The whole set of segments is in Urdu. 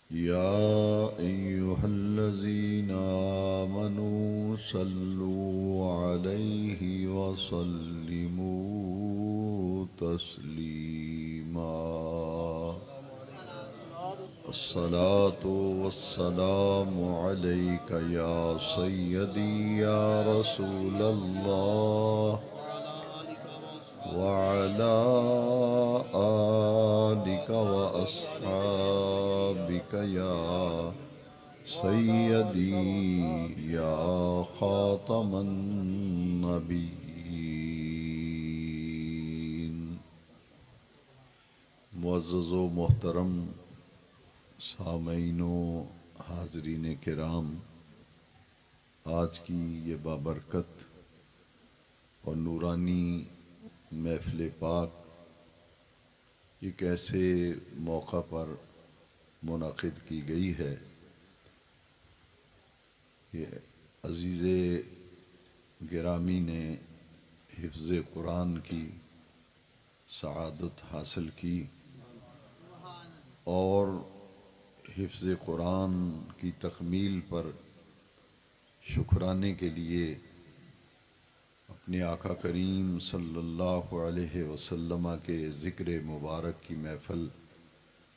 يا أيها الذين آمنوا صلوا عليه وسلموا تسليما. الصلاة والسلام عليك يا سيدي يا رسول الله وعلى آلك وأصحابك يا سيدي يا خاتم النبيين. معزز و محترم سامعین و حاضرین کرام، آج کی یہ بابرکت اور نورانی محفل پاک ایک ایسے موقع پر منعقد کی گئی ہے کہ عزیز گرامی نے حفظ قرآن کی سعادت حاصل کی اور حفظ قرآن کی تکمیل پر شکرانے کے لیے اپنے آقا کریم صلی اللہ علیہ وسلم کے ذکر مبارک کی محفل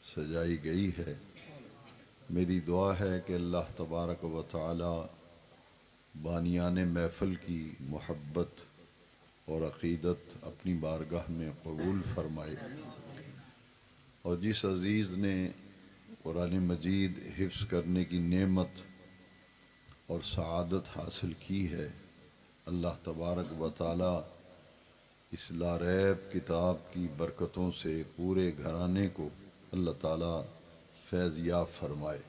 سجائی گئی ہے۔ میری دعا ہے کہ اللہ تبارک و تعالی بانیان محفل کی محبت اور عقیدت اپنی بارگاہ میں قبول فرمائے، اور جس عزیز نے قرآن مجید حفظ کرنے کی نعمت اور سعادت حاصل کی ہے، اللہ تبارک و تعالی اس لا ریب کتاب کی برکتوں سے پورے گھرانے کو اللہ تعالی فیض یاب فرمائے۔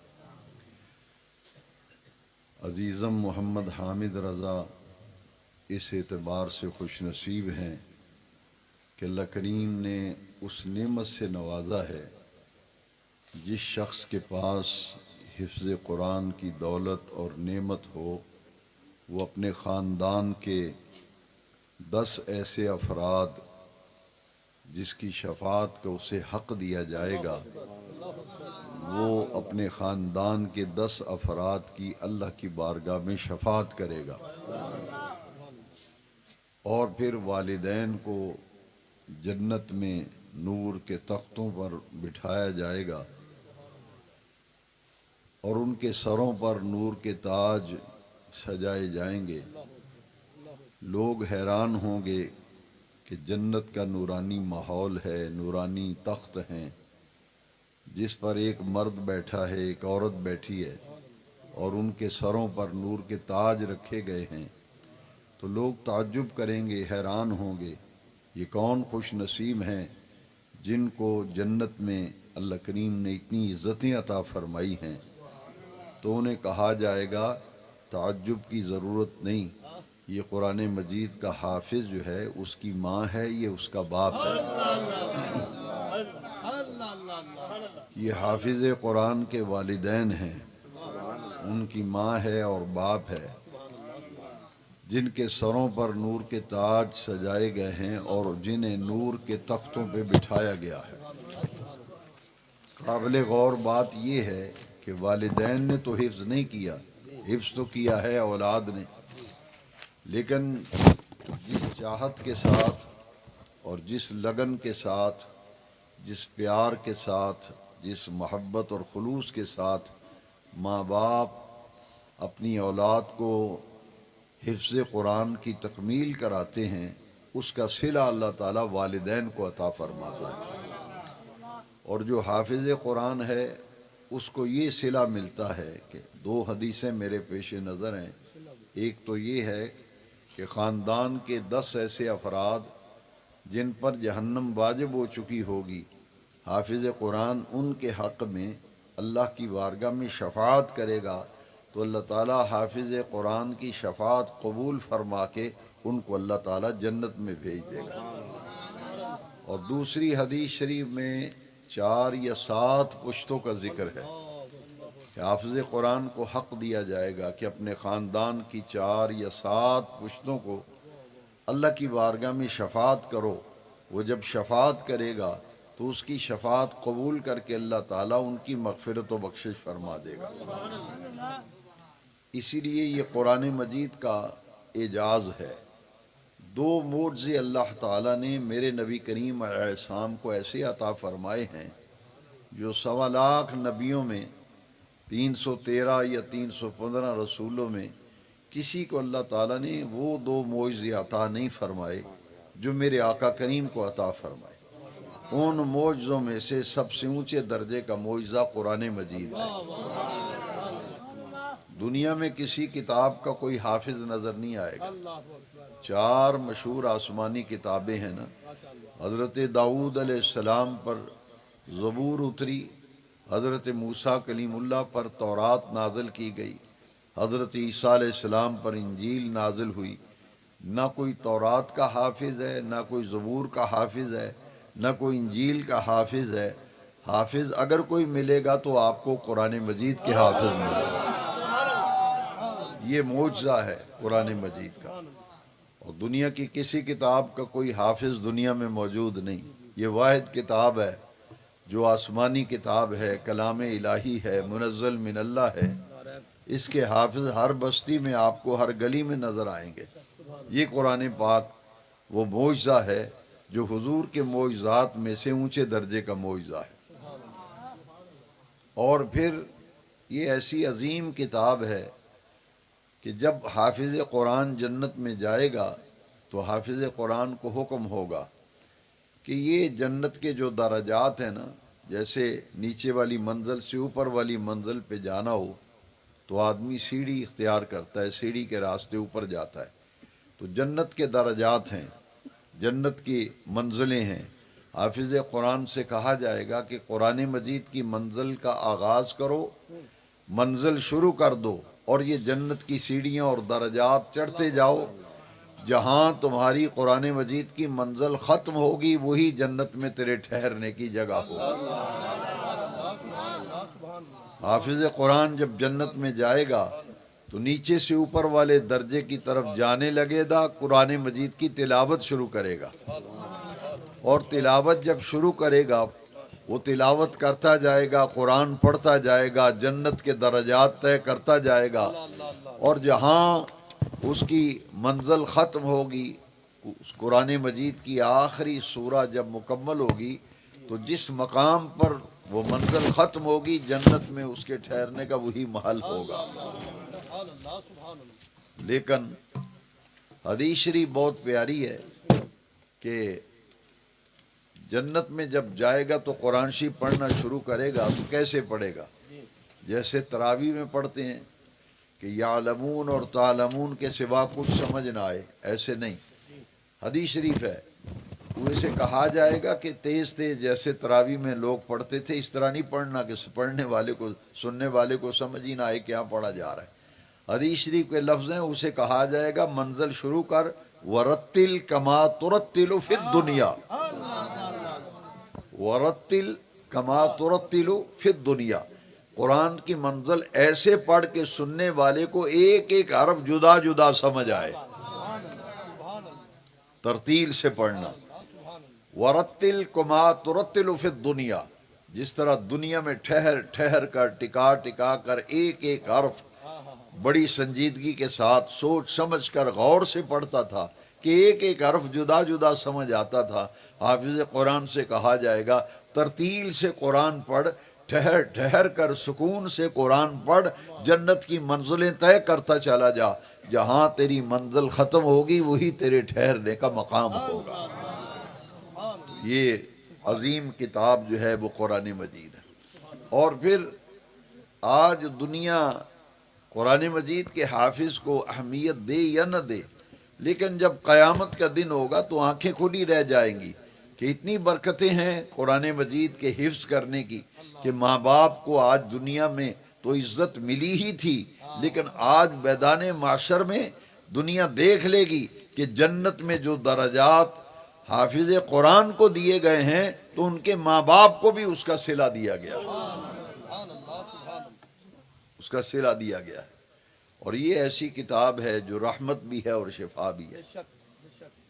عزیزم محمد حامد رضا اس اعتبار سے خوش نصیب ہیں کہ اللہ کریم نے اس نعمت سے نوازا ہے جس شخص کے پاس حفظ قرآن کی دولت اور نعمت ہو، وہ اپنے خاندان کے 10 ایسے افراد جس کی شفاعت کا اسے حق دیا جائے گا، وہ اپنے خاندان کے 10 افراد کی اللہ کی بارگاہ میں شفاعت کرے گا، اور پھر والدین کو جنت میں نور کے تختوں پر بٹھایا جائے گا اور ان کے سروں پر نور کے تاج سجائے جائیں گے۔ لوگ حیران ہوں گے کہ جنت کا نورانی ماحول ہے، نورانی تخت ہیں جس پر ایک مرد بیٹھا ہے، ایک عورت بیٹھی ہے، اور ان کے سروں پر نور کے تاج رکھے گئے ہیں۔ تو لوگ تعجب کریں گے، حیران ہوں گے، یہ کون خوش نصیب ہیں جن کو جنت میں اللہ کریم نے اتنی عزتیں عطا فرمائی ہیں۔ تو انہیں کہا جائے گا تعجب کی ضرورت نہیں، یہ قرآن مجید کا حافظ جو ہے اس کی ماں ہے، یہ اس کا باپ ہے۔ یہ حافظ قرآن کے والدین ہیں، ان کی ماں ہے اور باپ ہے، جن کے سروں پر نور کے تاج سجائے گئے ہیں اور جنہیں نور کے تختوں پہ بٹھایا گیا ہے۔ قابل غور بات یہ ہے کہ والدین نے تو حفظ نہیں کیا، حفظ تو کیا ہے اولاد نے، لیکن جس چاہت کے ساتھ اور جس لگن کے ساتھ، جس پیار کے ساتھ، جس محبت اور خلوص کے ساتھ ماں باپ اپنی اولاد کو حفظ قرآن کی تکمیل کراتے ہیں، اس کا صلہ اللہ تعالیٰ والدین کو عطا فرماتا ہے۔ اور جو حافظ قرآن ہے اس کو یہ صلہ ملتا ہے کہ 2 حدیثیں میرے پیش نظر ہیں۔ ایک تو یہ ہے کہ خاندان کے 10 ایسے افراد جن پر جہنم واجب ہو چکی ہوگی، حافظ قرآن ان کے حق میں اللہ کی بارگاہ میں شفاعت کرے گا، تو اللہ تعالیٰ حافظ قرآن کی شفاعت قبول فرما کے ان کو اللہ تعالیٰ جنت میں بھیج دے گا۔ اور دوسری حدیث شریف میں 4 یا 7 پشتوں کا ذکر ہے کہ حافظ قرآن کو حق دیا جائے گا کہ اپنے خاندان کی 4 یا 7 پشتوں کو اللہ کی بارگاہ میں شفاعت کرو۔ وہ جب شفاعت کرے گا تو تو اس کی شفاعت قبول کر کے اللہ تعالیٰ ان کی مغفرت و بخشش فرما دے گا۔ اسی لیے یہ قرآن مجید کا اعجاز ہے۔ دو معجزے اللہ تعالیٰ نے میرے نبی کریم علیہ السلام کو ایسے عطا فرمائے ہیں جو 1.25 نبیوں میں 313 یا 315 رسولوں میں کسی کو اللہ تعالیٰ نے وہ دو معجزے عطا نہیں فرمائے جو میرے آقا کریم کو عطا فرمائے۔ ان معجزوں میں سے سب سے اونچے درجے کا معجزہ قرآن مجید ہے۔ دنیا میں کسی کتاب کا کوئی حافظ نظر نہیں آئے گا۔ 4 مشہور آسمانی کتابیں ہیں نا، حضرت داؤد علیہ السلام پر زبور اتری، حضرت موسیٰ کلیم اللہ پر تورات نازل کی گئی، حضرت عیسیٰ علیہ السلام پر انجیل نازل ہوئی۔ نہ کوئی تورات کا حافظ ہے، نہ کوئی زبور کا حافظ ہے، نہ کوئی انجیل کا حافظ ہے۔ حافظ اگر کوئی ملے گا تو آپ کو قرآن مجید کے حافظ ملے گا۔ یہ معجزہ ہے قرآن مجید کا، اور دنیا کی کسی کتاب کا کوئی حافظ دنیا میں موجود نہیں۔ یہ واحد کتاب ہے جو آسمانی کتاب ہے، کلام الہی ہے، منزل من اللہ ہے۔ اس کے حافظ ہر بستی میں آپ کو ہر گلی میں نظر آئیں گے۔ یہ قرآن پاک وہ معجزہ ہے جو حضور کے معجزات میں سے اونچے درجے کا معجزہ ہے۔ اور پھر یہ ایسی عظیم کتاب ہے کہ جب حافظ قرآن جنت میں جائے گا تو حافظ قرآن کو حکم ہوگا کہ یہ جنت کے جو درجات ہیں نا، جیسے نیچے والی منزل سے اوپر والی منزل پہ جانا ہو تو آدمی سیڑھی اختیار کرتا ہے، سیڑھی کے راستے اوپر جاتا ہے۔ تو جنت کے درجات ہیں، جنت کی منزلیں ہیں۔ حافظ قرآن سے کہا جائے گا کہ قرآن مجید کی منزل کا آغاز کرو، منزل شروع کر دو، اور یہ جنت کی سیڑھیاں اور درجات چڑھتے جاؤ۔ جہاں تمہاری قرآن مجید کی منزل ختم ہوگی وہی جنت میں تیرے ٹھہرنے کی جگہ ہوگی۔ حافظ قرآن جب جنت میں جائے گا تو نیچے سے اوپر والے درجے کی طرف جانے لگے گا، قرآن مجید کی تلاوت شروع کرے گا، اور تلاوت جب شروع کرے گا وہ تلاوت کرتا جائے گا، قرآن پڑھتا جائے گا، جنت کے درجات طے کرتا جائے گا، اور جہاں اس کی منزل ختم ہوگی، اس قرآن مجید کی آخری سورہ جب مکمل ہوگی تو جس مقام پر وہ منزل ختم ہوگی جنت میں اس کے ٹھہرنے کا وہی محل ہوگا۔ لیکن حدیث شریف بہت پیاری ہے کہ جنت میں جب جائے گا تو قرآن شریف پڑھنا شروع کرے گا تو کیسے پڑھے گا؟ جیسے تراویح میں پڑھتے ہیں کہ یعلمون اور تعلمون کے سوا کچھ سمجھ نہ آئے، ایسے نہیں۔ حدیث شریف ہے، وہ اسے کہا جائے گا کہ تیز تیز جیسے تراویح میں لوگ پڑھتے تھے اس طرح نہیں پڑھنا کہ پڑھنے والے کو، سننے والے کو سمجھ ہی نہ آئے کیا پڑھا جا رہا ہے۔ حدیث شریف کے لفظ ہیں، اسے کہا جائے گا منزل شروع کر، ورتل کما ترتل فی الدنیا، ورتل کما ترتل فی الدنیا، قرآن کی منزل ایسے پڑھ کے سننے والے کو ایک ایک حرف جدا جدا سمجھ آئے، ترتیل سے پڑھنا۔ ورتل کما ترتل فی الدنیا، جس طرح دنیا میں ٹھہر ٹھہر کر، ٹکا ٹکا کر ایک ایک حرف بڑی سنجیدگی کے ساتھ سوچ سمجھ کر غور سے پڑھتا تھا کہ ایک ایک حرف جدا جدا سمجھ آتا تھا، حافظ قرآن سے کہا جائے گا ترتیل سے قرآن پڑھ، ٹھہر ٹھہر کر سکون سے قرآن پڑھ، جنت کی منزلیں طے کرتا چلا جا، جہاں تیری منزل ختم ہوگی وہی تیرے ٹھہرنے کا مقام ہوگا۔ یہ عظیم کتاب جو ہے وہ قرآن مجید ہے۔ اور پھر آج دنیا قرآن مجید کے حافظ کو اہمیت دے یا نہ دے، لیکن جب قیامت کا دن ہوگا تو آنکھیں کھلی رہ جائیں گی کہ اتنی برکتیں ہیں قرآن مجید کے حفظ کرنے کی کہ ماں باپ کو آج دنیا میں تو عزت ملی ہی تھی، لیکن آج میدان معاشر میں دنیا دیکھ لے گی کہ جنت میں جو درجات حافظ قرآن کو دیے گئے ہیں تو ان کے ماں باپ کو بھی اس کا صلہ دیا گیا، اس کا صلہ دیا گیا۔ اور یہ ایسی کتاب ہے جو رحمت بھی ہے اور شفا بھی ہے۔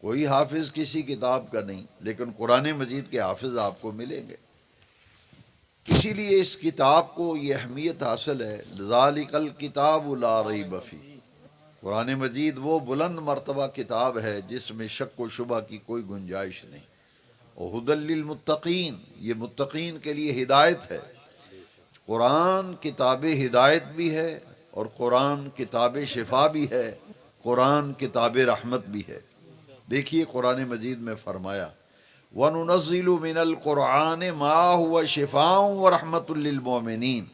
کوئی حافظ کسی کتاب کا نہیں، لیکن قرآن مجید کے حافظ آپ کو ملیں گے۔ اسی لیے اس کتاب کو یہ اہمیت حاصل ہے، ذالک الکتاب لا ریب فیہ۔ قرآن مجید وہ بلند مرتبہ کتاب ہے جس میں شک و شبہ کی کوئی گنجائش نہیں۔ اور ھدی للمتقین، یہ متقین کے لیے ہدایت ہے۔ قرآن کتاب ہدایت بھی ہے، اور قرآن کتاب شفا بھی ہے، قرآن کتاب رحمت بھی ہے۔ دیکھیے قرآن مجید میں فرمایا وَنُنَزِّلُ مِنَ الْقُرْآنِ مَا هُوَ شِفَاءٌ وَرَحْمَةٌ لِّلْمُؤْمِنِينَ،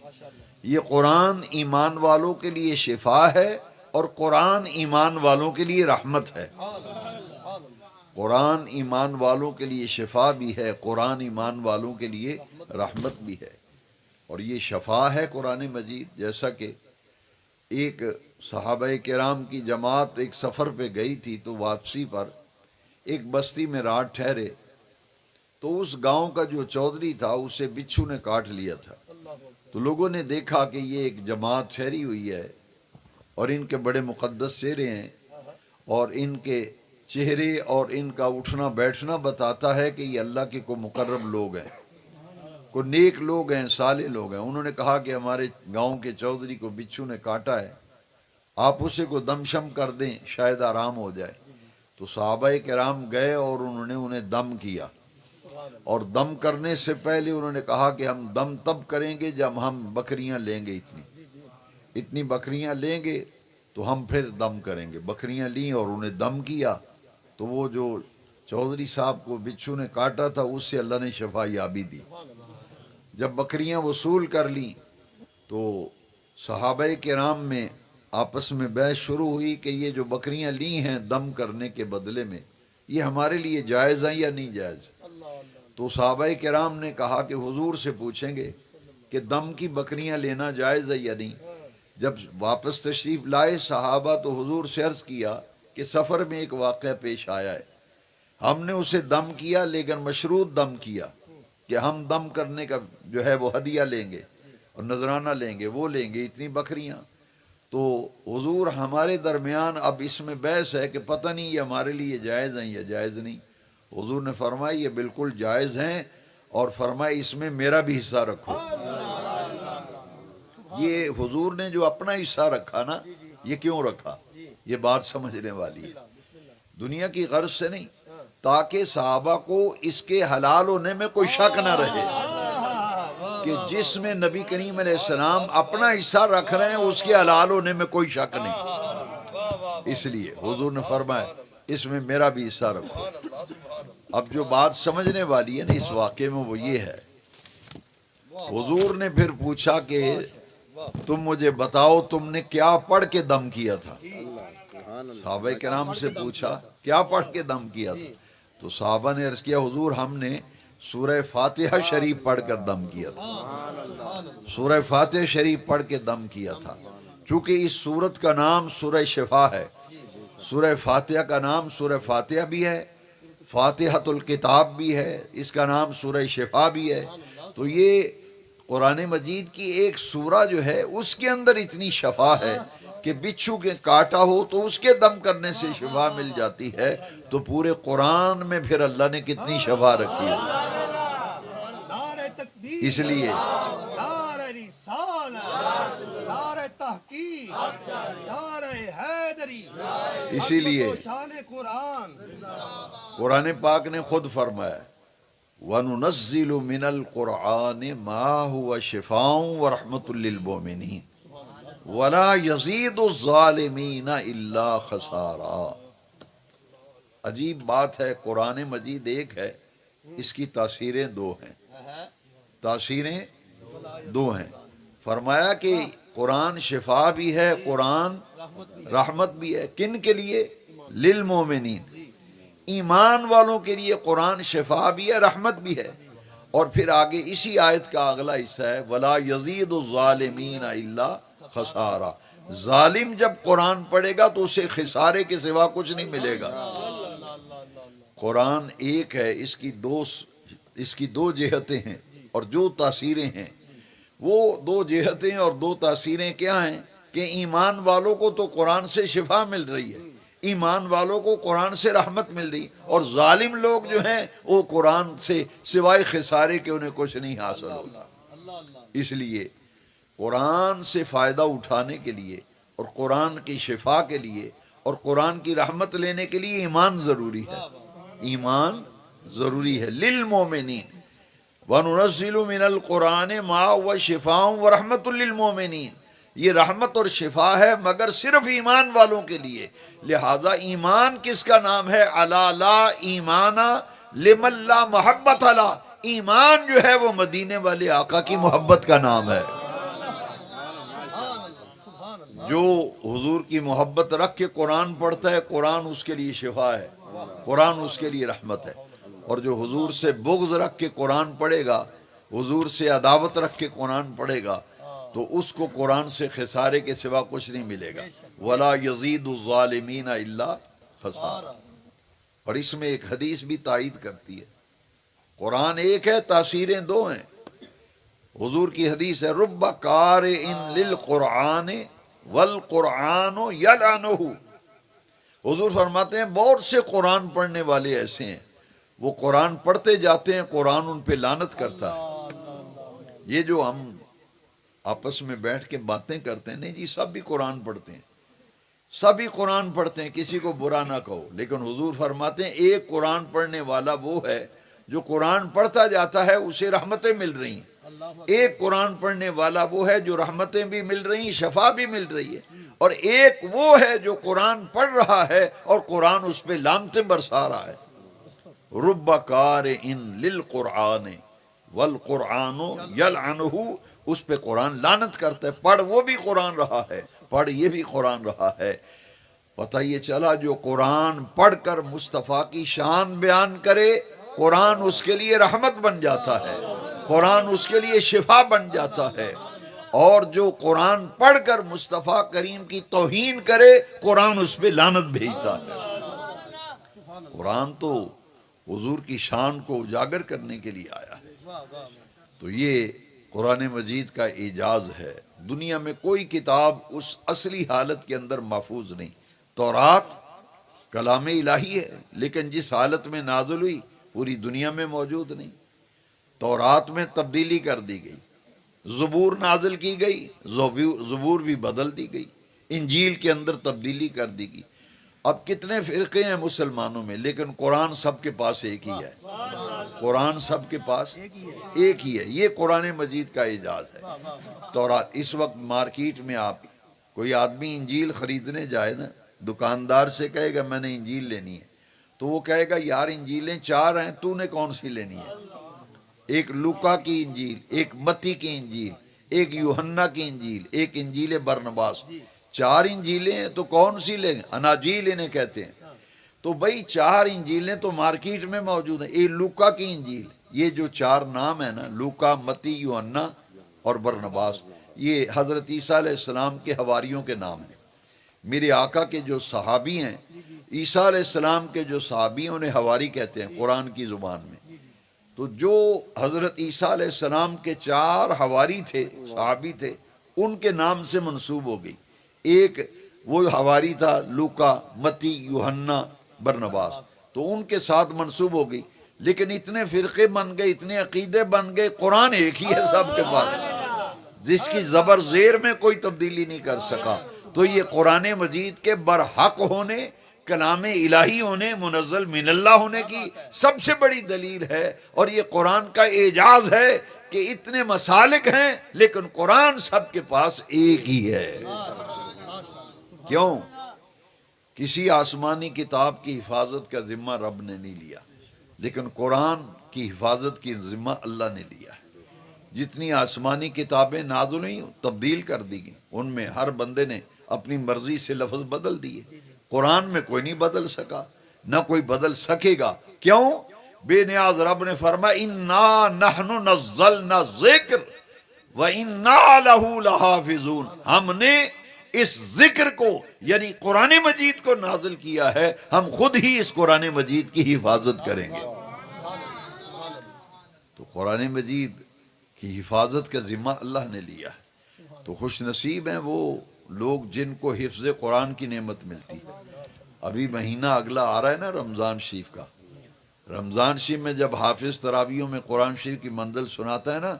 یہ قرآن ایمان والوں کے لیے شفا ہے، اور قرآن ایمان والوں کے لیے رحمت ہے۔ قرآن ایمان والوں کے لیے شفا بھی ہے، قرآن ایمان والوں کے لیے رحمت بھی ہے۔ اور یہ شفا ہے قرآن مجید، جیسا کہ ایک صحابہ کرام کی جماعت ایک سفر پہ گئی تھی، تو واپسی پر ایک بستی میں رات ٹھہرے، تو اس گاؤں کا جو چودھری تھا اسے بچھو نے کاٹ لیا تھا۔ تو لوگوں نے دیکھا کہ یہ ایک جماعت ٹھہری ہوئی ہے، اور ان کے بڑے مقدس چہرے ہیں، اور ان کے چہرے اور ان کا اٹھنا بیٹھنا بتاتا ہے کہ یہ اللہ کے کوئی مقرب لوگ ہیں، کوئی نیک لوگ ہیں، صالح لوگ ہیں۔ انہوں نے کہا کہ ہمارے گاؤں کے چودھری کو بچھو نے کاٹا ہے، آپ اسے کو دم شم کر دیں، شاید آرام ہو جائے۔ تو صحابہ کرام گئے اور انہوں نے انہیں دم کیا، اور دم کرنے سے پہلے انہوں نے کہا کہ ہم دم تب کریں گے جب ہم بکریاں لیں گے، اتنی بکریاں لیں گے تو ہم پھر دم کریں گے۔ بکریاں لیں اور انہیں دم کیا، تو وہ جو چودھری صاحب کو بچھو نے کاٹا تھا اس سے اللہ نے شفا یابی دی۔ جب بکریاں وصول کر لیں تو صحابہ کرام میں آپس میں بحث شروع ہوئی کہ یہ جو بکریاں لی ہیں دم کرنے کے بدلے میں، یہ ہمارے لیے جائز ہیں یا نہیں جائز؟ تو صحابہ کرام نے کہا کہ حضور سے پوچھیں گے کہ دم کی بکریاں لینا جائز ہے یا نہیں۔ جب واپس تشریف لائے صحابہ تو حضور سے عرض کیا کہ سفر میں ایک واقعہ پیش آیا ہے، ہم نے اسے دم کیا لیکن مشروط دم کیا کہ ہم دم کرنے کا جو ہے وہ ہدیہ لیں گے اور نذرانہ لیں گے، وہ لیں گے اتنی بکریاں۔ تو حضور ہمارے درمیان اب اس میں بحث ہے کہ پتہ نہیں یہ ہمارے لیے جائز ہیں یا جائز نہیں۔ حضور نے فرمایا یہ بالکل جائز ہیں، اور فرمایا اس میں میرا بھی حصہ رکھو۔ یہ حضور نے جو اپنا حصہ رکھا نا، یہ کیوں رکھا؟ یہ بات سمجھنے والی ہے، دنیا کی غرض سے نہیں، تاکہ صحابہ کو اس کے حلال ہونے میں کوئی شک نہ رہے کہ جس میں نبی کریم علیہ السلام اپنا حصہ رکھ رہے ہیں اس کے حلال ہونے میں کوئی شک نہیں۔ اس لیے حضور نے فرمایا اس میں میرا بھی حصہ رکھو۔ اب جو بات سمجھنے والی ہے نا اس واقعے میں وہ یہ ہے، حضور نے پھر پوچھا کہ تم مجھے بتاؤ تم نے کیا پڑھ کے دم کیا تھا؟ صحابہ کرام سے پوچھا کیا پڑھ کے دم کیا تھا؟ تو صحابہ نے عرض کیا حضور ہم نے سورہ فاتحہ شریف پڑھ کر دم کیا تھا، سورہ فاتحہ شریف پڑھ کے دم کیا تھا۔ چونکہ اس سورت کا نام سورہ شفا ہے، سورہ فاتحہ کا نام سورہ فاتحہ بھی ہے، فاتحۃ الکتاب بھی ہے، اس کا نام سورہ شفا بھی ہے۔ تو یہ قرآن مجید کی ایک سورہ جو ہے اس کے اندر اتنی شفا ہے کہ بچھو کے کاٹا ہو تو اس کے دم کرنے سے شفا مل جاتی ہے، تو پورے قرآن میں پھر اللہ نے کتنی شفا رکھی ہے۔ اس لیے نعرہ رسالت، نعرہ تحقیق، نعرہ حیدری، اسی لیے شان قرآن۔ قرآن پاک نے خود فرمایا وَنُنَزِّلُ مِنَ الْقُرْآنِ مَا هُوَ شِفَاءٌ وَرَحْمَةٌ لِّلْمُؤْمِنِينَ وَلَا يَزِيدُ الظَّالِمِينَ إِلَّا خَسَارًا۔ عجیب بات ہے، قرآن مجید ایک ہے، اس کی تاثیریں دو ہیں، تاثیریں دو ہیں۔ فرمایا کہ قرآن شفا بھی ہے، قرآن رحمت بھی ہے، کن کے لیے؟ للمومنین، ایمان والوں کے لیے قرآن شفا بھی ہے، رحمت بھی ہے۔ اور پھر آگے اسی آیت کا اگلا حصہ ہے وَلَا يَزِيدُ الظَّالِمِينَ إِلَّا خَسَارًا، ظالم جب قرآن پڑھے گا تو اسے خسارے کے سوا کچھ نہیں ملے گا۔ قرآن ایک ہے، اس کی دو جہتیں ہیں، اور جو تاثیریں ہیں وہ دو جہتیں اور دو تاثیریں کیا ہیں کہ ایمان والوں کو تو قرآن سے شفا مل رہی ہے، ایمان والوں کو قرآن سے رحمت مل رہی، اور ظالم لوگ جو ہیں وہ قرآن سے سوائے خسارے کے انہیں کچھ نہیں حاصل ہوتا۔ اس لیے قرآن سے فائدہ اٹھانے کے لیے اور قرآن کی شفا کے لیے اور قرآن کی رحمت لینے کے لیے ایمان ضروری ہے، ایمان ضروری ہے۔ للمومنین وَنُنَزِّلُ مِنَ الْقُرْآنِ مَا هُوَ شِفَاءٌ وَرَحْمَةٌ لِّلْمُؤْمِنِينَ، یہ رحمت اور شفا ہے مگر صرف ایمان والوں کے لیے۔ لہذا ایمان کس کا نام ہے؟ الا لا ایمان لمن لا محبت لا، ایمان جو ہے وہ مدینے والے آقا کی محبت کا نام ہے۔ جو حضور کی محبت رکھ کے قرآن پڑھتا ہے، قرآن اس کے لیے شفا ہے، قرآن اس کے لیے رحمت ہے، اور جو حضور سے بغض رکھ کے قرآن پڑھے گا، حضور سے عداوت رکھ کے قرآن پڑھے گا، تو اس کو قرآن سے خسارے کے سوا کچھ نہیں ملے گا۔ وَلَا يَزِيدُ الظَّالِمِينَ إِلَّا خَسَارًا۔ اور اس میں ایک حدیث بھی تائید کرتی ہے، قرآن ایک ہے، تاثیریں دو ہیں۔ حضور کی حدیث ہے رب قارئ للقرآن والقرآن یلعنہ، حضور فرماتے ہیں بہت سے قرآن پڑھنے والے ایسے ہیں، وہ قرآن پڑھتے جاتے ہیں، قرآن ان پہ لعنت کرتا ہے۔ یہ جو ہم آپس میں بیٹھ کے باتیں کرتے ہیں، نہیں جی سب بھی قرآن پڑھتے ہیں، سبھی قرآن پڑھتے ہیں، کسی کو برا نہ کہو، لیکن حضور فرماتے ہیں ایک قرآن پڑھنے والا وہ ہے جو قرآن پڑھتا جاتا ہے، اسے رحمتیں مل رہی ہیں۔ ایک قرآن پڑھنے والا وہ ہے جو رحمتیں بھی مل رہی ہیں، شفا بھی مل رہی ہے، اور ایک وہ ہے جو قرآن پڑھ رہا ہے اور قرآن اس پہ لعنتیں برسا رہا ہے۔ رب قارئ للقرآن والقرآن یلعنہ، اس پہ قرآن لعنت کرتا ہے، پڑھ وہ بھی قرآن رہا ہے، پڑھ یہ بھی قرآن رہا ہے۔ پتہ یہ چلا جو قرآن پڑھ کر مصطفیٰ کی شان بیان کرے، قرآن اس کے لیے رحمت بن جاتا ہے، قرآن اس کے لیے شفا بن جاتا ہے، اور جو قرآن پڑھ کر مصطفیٰ کریم کی توہین کرے، قرآن اس پہ لعنت بھیجتا ہے۔ قرآن تو حضور کی شان کو اجاگر کرنے کے لیے آیا ہے۔ تو یہ قرآن مجید کا اعجاز ہے، دنیا میں کوئی کتاب اس اصلی حالت کے اندر محفوظ نہیں۔ تورات کلام الہی ہے، لیکن جس حالت میں نازل ہوئی پوری دنیا میں موجود نہیں۔ تورات میں تبدیلی کر دی گئی، زبور نازل کی گئی، زبور بھی بدل دی گئی، انجیل کے اندر تبدیلی کر دی گئی۔ اب کتنے فرقے ہیں مسلمانوں میں، لیکن قرآن سب کے پاس ایک ہی ہے، قرآن سب کے پاس ایک ہی ہے۔ یہ قرآن مجید کا اعجاز ہے۔ تورات اس وقت مارکیٹ میں آپ کوئی آدمی انجیل خریدنے جائے نا، دکاندار سے کہے گا میں نے انجیل لینی ہے، تو وہ کہے گا یار انجیلیں 4 ہیں، تو نے کون سی لینی ہے؟ ایک لوکا کی انجیل، ایک متی کی انجیل، ایک یوحنا کی انجیل، ایک انجیل برنباس، 4 انجیلیں ہیں تو کون سی لیں گے؟ اناجیل انہیں کہتے ہیں۔ تو بھئی 4 انجیلیں تو مارکیٹ میں موجود ہیں۔ یہ لوکا کی انجیل، یہ جو 4 نام ہیں نا، لوکا، متی، یوحنا اور برنباس، یہ حضرت عیسیٰ علیہ السلام کے حواریوں کے نام ہیں۔ میرے آقا کے جو صحابی ہیں، عیسیٰ علیہ السلام کے جو صحابی ہیں انہیں حواری کہتے ہیں قرآن کی زبان میں۔ تو جو حضرت عیسیٰ علیہ السلام کے 4 حواری تھے، صحابی تھے، ان کے نام سے منسوب ہو گئی۔ ایک وہ حواری تھا لوکا، متی، یوحنا، برنباس، تو ان کے ساتھ منسوب ہو گئی۔ لیکن اتنے فرقے بن گئے، اتنے عقیدے بن گئے، قرآن ایک ہی ہے سب کے پاس، جس کی زبر زیر میں کوئی تبدیلی نہیں کر سکا۔ تو یہ قرآن مجید کے برحق ہونے، کلام الہی ہونے، منزل من اللہ ہونے کی سب سے بڑی دلیل ہے، اور یہ قرآن کا اعجاز ہے کہ اتنے مسالک ہیں لیکن قرآن سب کے پاس ایک ہی ہے۔ کیوں؟ کسی آسمانی کتاب کی حفاظت کا ذمہ رب نے نہیں لیا، لیکن قرآن کی حفاظت کی ذمہ اللہ نے لیا ہے۔ جتنی آسمانی کتابیں نازل ہوئیں تبدیل کر دی گئیں، ان میں ہر بندے نے اپنی مرضی سے لفظ بدل دیے۔ قرآن میں کوئی نہیں بدل سکا، نہ کوئی بدل سکے گا۔ کیوں؟ بے نیاز رب نے فرمایا اِنَّا نَحْنُ نَزَّلْنَا الذِّکْرَ وَإِنَّا لَهُ لَحَافِظُونَ، ہم نے اس ذکر کو یعنی قرآن مجید کو نازل کیا ہے، ہم خود ہی اس قرآن مجید کی حفاظت کریں گے۔ تو قرآن مجید کی حفاظت کا ذمہ اللہ نے لیا ہے۔ تو خوش نصیب ہیں وہ لوگ جن کو حفظ قرآن کی نعمت ملتی ہے۔ ابھی مہینہ اگلا آ رہا ہے نا رمضان شریف کا. رمضان شریف میں جب حافظ تراویحوں میں قرآن شریف کی منزل سناتا ہے نا،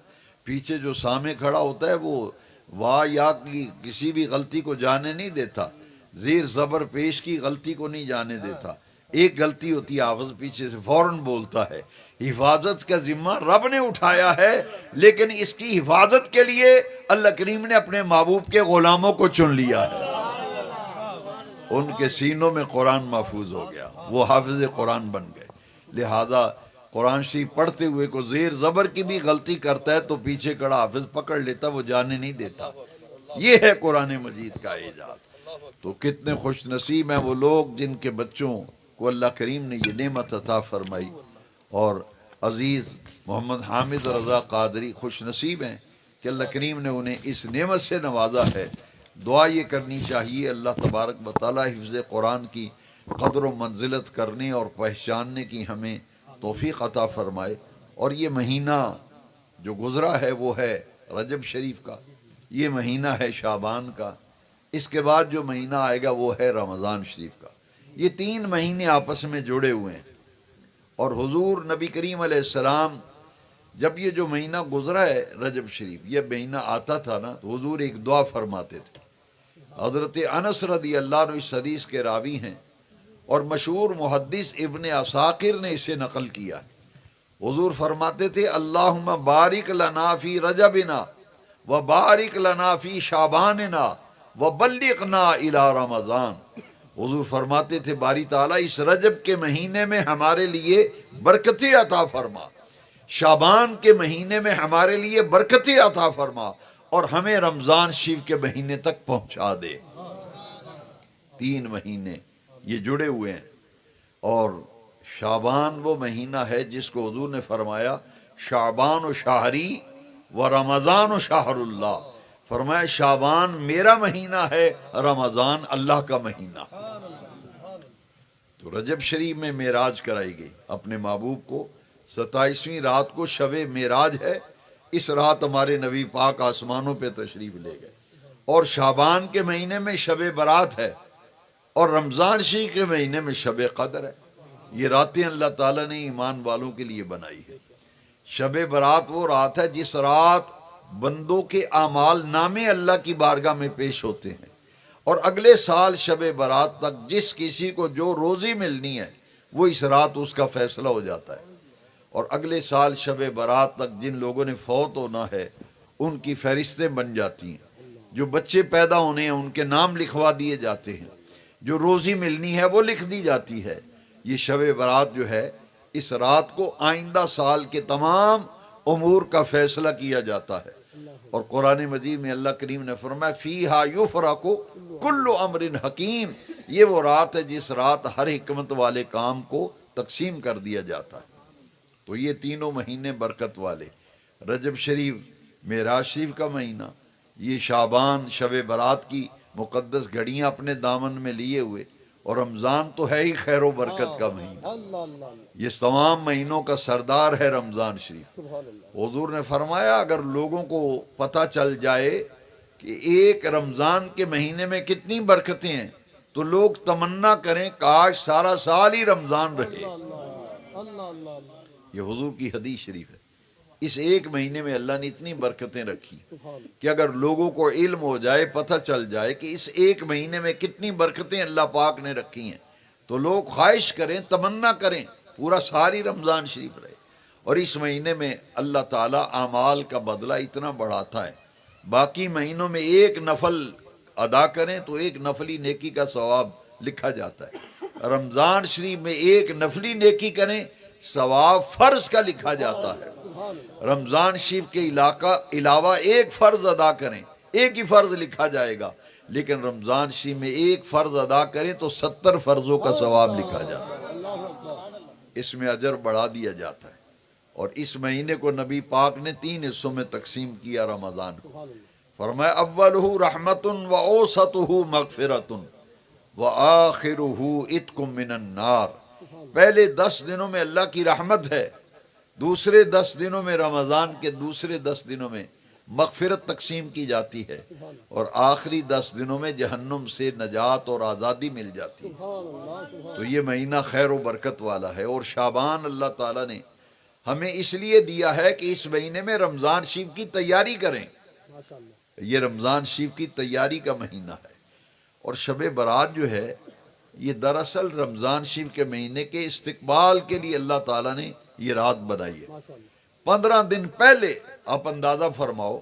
پیچھے جو سامع کھڑا ہوتا ہے وہ واہ یا کی کسی بھی غلطی کو جانے نہیں دیتا، زیر زبر پیش کی غلطی کو نہیں جانے دیتا. ایک غلطی ہوتی ہے، حافظ پیچھے سے فوراً بولتا ہے. حفاظت کا ذمہ رب نے اٹھایا ہے، لیکن اس کی حفاظت کے لیے اللہ کریم نے اپنے محبوب کے غلاموں کو چن لیا ہے. ان کے سینوں میں قرآن محفوظ ہو گیا، وہ حافظ قرآن بن گئے. لہذا قرآن شریف پڑھتے ہوئے کو زیر زبر کی بھی غلطی کرتا ہے تو پیچھے کڑا حافظ پکڑ لیتا، وہ جانے نہیں دیتا. یہ ہے قرآن مجید کا اعجاز. تو کتنے خوش نصیب ہیں وہ لوگ جن کے بچوں کو اللہ کریم نے یہ نعمت عطا فرمائی. اور عزیز محمد حامد رضا قادری خوش نصیب ہیں کہ اللہ کریم نے انہیں اس نعمت سے نوازا ہے. دعا یہ کرنی چاہیے اللہ تبارک و تعالی حفظ قرآن کی قدر و منزلت کرنے اور پہچاننے کی ہمیں توفیق عطا فرمائے. اور یہ مہینہ جو گزرا ہے وہ ہے رجب شریف کا، یہ مہینہ ہے شعبان کا، اس کے بعد جو مہینہ آئے گا وہ ہے رمضان شریف کا. یہ 3 مہینے آپس میں جڑے ہوئے ہیں. اور حضور نبی کریم علیہ السلام جب یہ جو مہینہ گزرا ہے رجب شریف، یہ مہینہ آتا تھا نا، تو حضور ایک دعا فرماتے تھے. حضرت انس رضی اللہ عنہ اس حدیث کے راوی ہیں اور مشہور محدث ابن عساکر نے اسے نقل کیا. حضور فرماتے تھے اللہم بارک لنا فی رجبنا و بارک لنا فی شعباننا و بلغنا الی رمضان. حضور فرماتے تھے باری تعالیٰ اس رجب کے مہینے میں ہمارے لیے برکتیں عطا فرما، شعبان کے مہینے میں ہمارے لیے برکتیں عطا فرما، اور ہمیں رمضان شریف کے مہینے تک پہنچا دے. 3 مہینے یہ جڑے ہوئے ہیں. اور شعبان وہ مہینہ ہے جس کو حضور نے فرمایا شعبان و شہری و رمضان و شہر اللہ. فرمایا شعبان میرا مہینہ ہے، رمضان اللہ کا مہینہ. تو رجب شریف میں معراج کرائی گئی اپنے محبوب کو. 27ویں رات کو شب معراج ہے. اس رات ہمارے نبی پاک آسمانوں پہ تشریف لے گئے. اور شعبان کے مہینے میں شب برات ہے، اور رمضان شریف کے مہینے میں شب قدر ہے. یہ راتیں اللہ تعالیٰ نے ایمان والوں کے لیے بنائی ہے. شب برات وہ رات ہے جس رات بندوں کے اعمال نامے اللہ کی بارگاہ میں پیش ہوتے ہیں، اور اگلے سال شب برات تک جس کسی کو جو روزی ملنی ہے وہ اس رات اس کا فیصلہ ہو جاتا ہے. اور اگلے سال شب برات تک جن لوگوں نے فوت ہونا ہے ان کی فہرستیں بن جاتی ہیں. جو بچے پیدا ہونے ہیں ان کے نام لکھوا دیے جاتے ہیں، جو روزی ملنی ہے وہ لکھ دی جاتی ہے. یہ شب برات جو ہے اس رات کو آئندہ سال کے تمام امور کا فیصلہ کیا جاتا ہے. اور قرآن مجید میں اللہ کریم نے فرمایا فیہا یفرق کل امر حکیم. یہ وہ رات ہے جس رات ہر حکمت والے کام کو تقسیم کر دیا جاتا ہے. تو یہ تینوں مہینے برکت والے، رجب شریف معراج شریف کا مہینہ، یہ شعبان شب برات کی مقدس گھڑیاں اپنے دامن میں لیے ہوئے، اور رمضان تو ہے ہی خیر و برکت کا مہینہ. یہ تمام مہینوں کا سردار ہے رمضان شریف. حضور نے فرمایا اگر لوگوں کو پتہ چل جائے کہ ایک رمضان کے مہینے میں کتنی برکتیں ہیں تو لوگ تمنا کریں کاش سارا سال ہی رمضان رہے. یہ حضور کی حدیث شریف ہے. اس ایک مہینے میں اللہ نے اتنی برکتیں رکھی کہ اگر لوگوں کو علم ہو جائے، پتہ چل جائے کہ اس ایک مہینے میں کتنی برکتیں اللہ پاک نے رکھی ہیں، تو لوگ خواہش کریں، تمنا کریں پورا ساری رمضان شریف رہے. اور اس مہینے میں اللہ تعالیٰ اعمال کا بدلہ اتنا بڑھاتا ہے. باقی مہینوں میں ایک نفل ادا کریں تو ایک نفلی نیکی کا ثواب لکھا جاتا ہے. رمضان شریف میں ایک نفلی نیکی کریں ثواب فرض کا لکھا جاتا ہے. رمضان شریف کے علاوہ ایک فرض ادا کریں، ایک ہی فرض لکھا جائے گا، لیکن رمضان شریف میں ایک فرض ادا کریں تو 70 فرضوں کا ثواب لکھا جاتا ہے. اس میں اجر بڑھا دیا جاتا ہے. اور اس مہینے کو نبی پاک نے 3 حصوں میں تقسیم کیا رمضان کو. فرمایا اولہ رحمت و اوسطہ مغفرت و آخرہ عتق من النار. پہلے 10 دنوں میں اللہ کی رحمت ہے، دوسرے 10 دنوں میں رمضان کے دوسرے 10 دنوں میں مغفرت تقسیم کی جاتی ہے اور آخری 10 دنوں میں جہنم سے نجات اور آزادی مل جاتی ہے۔ تو یہ مہینہ خیر و برکت والا ہے، اور شعبان اللہ تعالیٰ نے ہمیں اس لیے دیا ہے کہ اس مہینے میں رمضان شریف کی تیاری کریں۔ یہ رمضان شریف کی تیاری کا مہینہ ہے، اور شب برات جو ہے یہ دراصل رمضان شریف کے مہینے کے استقبال کے لیے اللہ تعالیٰ نے یہ رات بنائی ہے۔ 15 دن پہلے آپ اندازہ فرماؤ،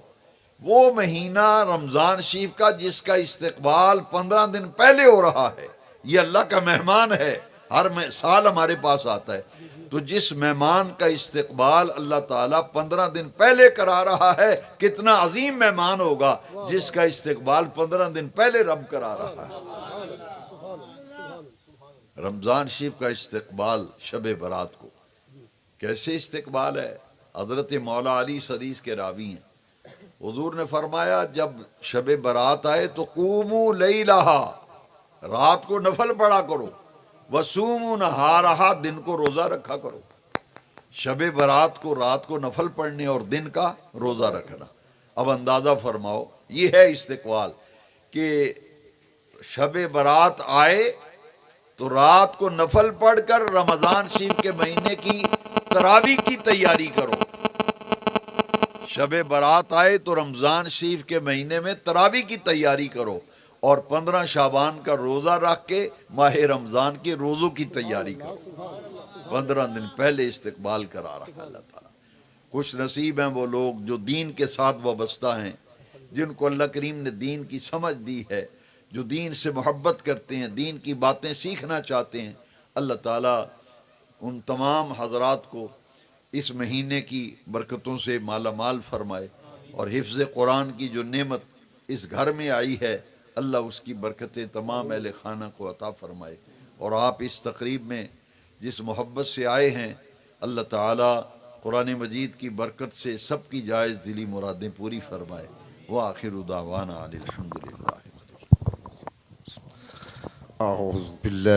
وہ مہینہ رمضان شریف کا جس کا استقبال 15 دن پہلے ہو رہا ہے، یہ اللہ کا مہمان ہے، ہر سال ہمارے پاس آتا ہے۔ تو جس مہمان کا استقبال اللہ تعالیٰ 15 دن پہلے کرا رہا ہے، کتنا عظیم مہمان ہوگا جس کا استقبال 15 دن پہلے رب کرا رہا ہے۔ رمضان شریف کا استقبال شب برات کو کیسے استقبال ہے؟ حضرت مولا علی حدیث کے راوی ہیں، حضور نے فرمایا جب شب برات آئے تو قوموا لیلہا، رات کو نفل پڑھا کرو، وصوموا نہارہا، دن کو روزہ رکھا کرو۔ شب برات کو رات کو نفل پڑھنے اور دن کا روزہ رکھنا۔ اب اندازہ فرماؤ، یہ ہے استقبال کہ شب برات آئے تو رات کو نفل پڑھ کر رمضان شریف کے مہینے کی تراویح کی تیاری کرو۔ شب برات آئے تو رمضان شریف کے مہینے میں تراویح کی تیاری کرو، اور 15 شعبان کا روزہ رکھ کے ماہ رمضان کے روزوں کی تیاری کرو۔ 15 دن پہلے استقبال کرا رہا ہے اللہ تعالیٰ۔ خوش نصیب ہیں وہ لوگ جو دین کے ساتھ وابستہ ہیں، جن کو اللہ کریم نے دین کی سمجھ دی ہے، جو دین سے محبت کرتے ہیں، دین کی باتیں سیکھنا چاہتے ہیں۔ اللہ تعالیٰ ان تمام حضرات کو اس مہینے کی برکتوں سے مالا مال فرمائے، اور حفظ قرآن کی جو نعمت اس گھر میں آئی ہے، اللہ اس کی برکتیں تمام اہل خانہ کو عطا فرمائے۔ اور آپ اس تقریب میں جس محبت سے آئے ہیں، اللہ تعالیٰ قرآن مجید کی برکت سے سب کی جائز دلی مرادیں پوری فرمائے۔ وآخر دعوانا الحمدللہ۔ أعوذ بالله